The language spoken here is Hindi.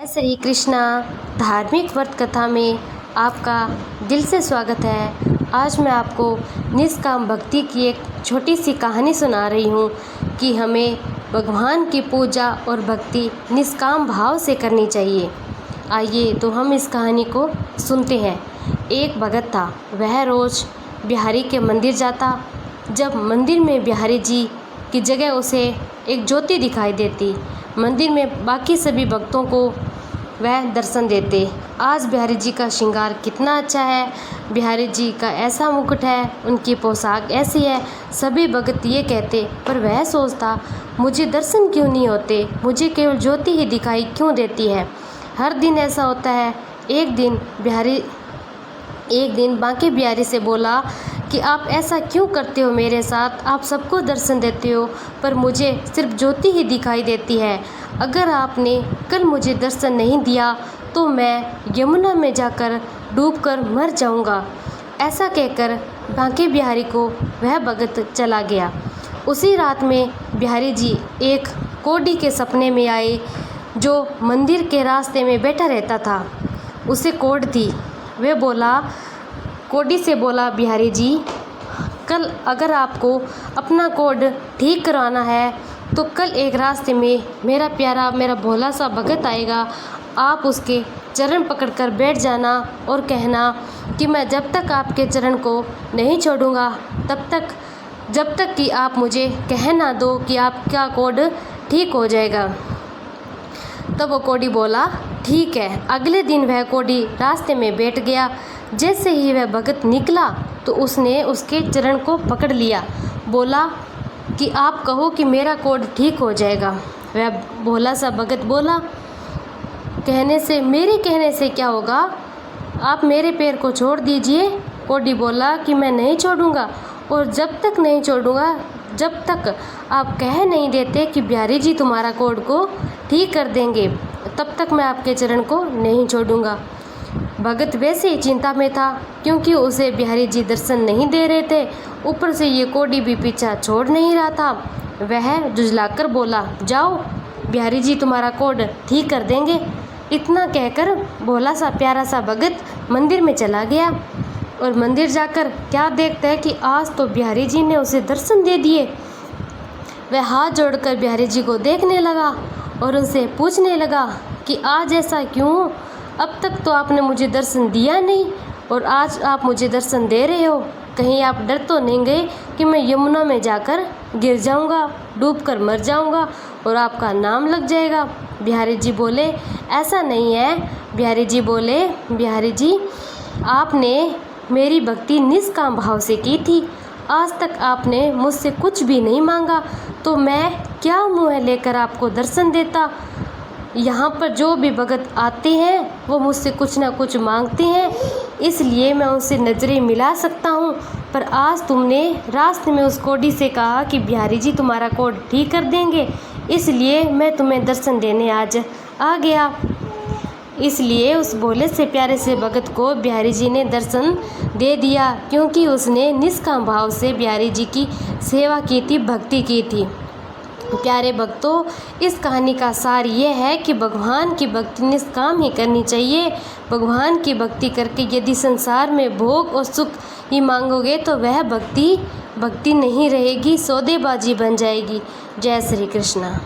श्री कृष्णा धार्मिक व्रत कथा में आपका दिल से स्वागत है। आज मैं आपको निष्काम भक्ति की एक छोटी सी कहानी सुना रही हूँ कि हमें भगवान की पूजा और भक्ति निष्काम भाव से करनी चाहिए। आइए तो हम इस कहानी को सुनते हैं। एक भगत था, वह रोज़ बिहारी के मंदिर जाता। जब मंदिर में बिहारी जी की जगह उसे एक ज्योति दिखाई देती, मंदिर में बाकी सभी भक्तों को वह दर्शन देते। आज बिहारी जी का श्रृंगार कितना अच्छा है, बिहारी जी का ऐसा मुकुट है, उनकी पोशाक ऐसी है। सभी भक्त ये कहते, पर वह सोचता मुझे दर्शन क्यों नहीं होते, मुझे केवल ज्योति ही दिखाई क्यों देती है। हर दिन ऐसा होता है। एक दिन बांके बिहारी से बोला कि आप ऐसा क्यों करते हो मेरे साथ, आप सबको दर्शन देते हो पर मुझे सिर्फ ज्योति ही दिखाई देती है। अगर आपने कल मुझे दर्शन नहीं दिया तो मैं यमुना में जाकर डूबकर मर जाऊंगा। ऐसा कहकर बांके बिहारी को वह भगत चला गया। उसी रात में बिहारी जी एक कोढ़ी के सपने में आए जो मंदिर के रास्ते में बैठा रहता था। उसे कोढ़ थी। वह कोढ़ी से बोला, बिहारी जी कल अगर आपको अपना कोढ़ ठीक करवाना है तो कल एक रास्ते में मेरा भोला सा भगत आएगा। आप उसके चरण पकड़कर बैठ जाना और कहना कि मैं जब तक आपके चरण को नहीं छोड़ूंगा जब तक कि आप मुझे कह ना दो कि आपका कोढ़ ठीक हो जाएगा। तब वो कोढ़ी बोला, ठीक है। अगले दिन वह कोढ़ी रास्ते में बैठ गया। जैसे ही वह भगत निकला तो उसने उसके चरण को पकड़ लिया, बोला कि आप कहो कि मेरा कोढ़ ठीक हो जाएगा। वह भोला सा भगत बोला, मेरे कहने से क्या होगा, आप मेरे पैर को छोड़ दीजिए। कोढ़ी बोला कि मैं नहीं छोड़ूंगा, और जब तक नहीं छोड़ूंगा जब तक आप कह नहीं देते कि बिहारी जी तुम्हारा कोढ़ को ठीक कर देंगे, तब तक मैं आपके चरण को नहीं छोड़ूंगा। भगत वैसे ही चिंता में था क्योंकि उसे बिहारी जी दर्शन नहीं दे रहे थे, ऊपर से ये कोढ़ी भी पीछा छोड़ नहीं रहा था। वह जुझलाकर बोला, जाओ बिहारी जी तुम्हारा कोढ़ ठीक कर देंगे। इतना कहकर भोला सा प्यारा सा भगत मंदिर में चला गया और मंदिर जाकर क्या देखता है कि आज तो बिहारी जी ने उसे दर्शन दे दिए। वह हाथ जोड़कर बिहारी जी को देखने लगा और उनसे पूछने लगा कि आज ऐसा क्यों, अब तक तो आपने मुझे दर्शन दिया नहीं और आज आप मुझे दर्शन दे रहे हो। कहीं आप डर तो नहीं गए कि मैं यमुना में जाकर गिर जाऊंगा, डूबकर मर जाऊंगा और आपका नाम लग जाएगा। बिहारी जी बोले, ऐसा नहीं है। बिहारी जी बोले, बिहारी जी आपने मेरी भक्ति निष्काम भाव से की थी। आज तक आपने मुझसे कुछ भी नहीं मांगा तो मैं क्या मुँह लेकर आपको दर्शन देता। यहाँ पर जो भी भगत आते हैं वो मुझसे कुछ ना कुछ मांगते हैं, इसलिए मैं उनसे नज़रें मिला सकता हूँ। पर आज तुमने रास्ते में उस कोढ़ी से कहा कि बिहारी जी तुम्हारा कोढ़ ठीक कर देंगे, इसलिए मैं तुम्हें दर्शन देने आज आ गया। इसलिए उस भोले से प्यारे से भगत को बिहारी जी ने दर्शन दे दिया क्योंकि उसने निष्काम भाव से बिहारी जी की सेवा की थी, भक्ति की थी। प्यारे भक्तों, इस कहानी का सार ये है कि भगवान की भक्ति निष्काम ही करनी चाहिए। भगवान की भक्ति करके यदि संसार में भोग और सुख ही मांगोगे तो वह भक्ति नहीं रहेगी, सौदेबाजी बन जाएगी। जय श्री कृष्णा।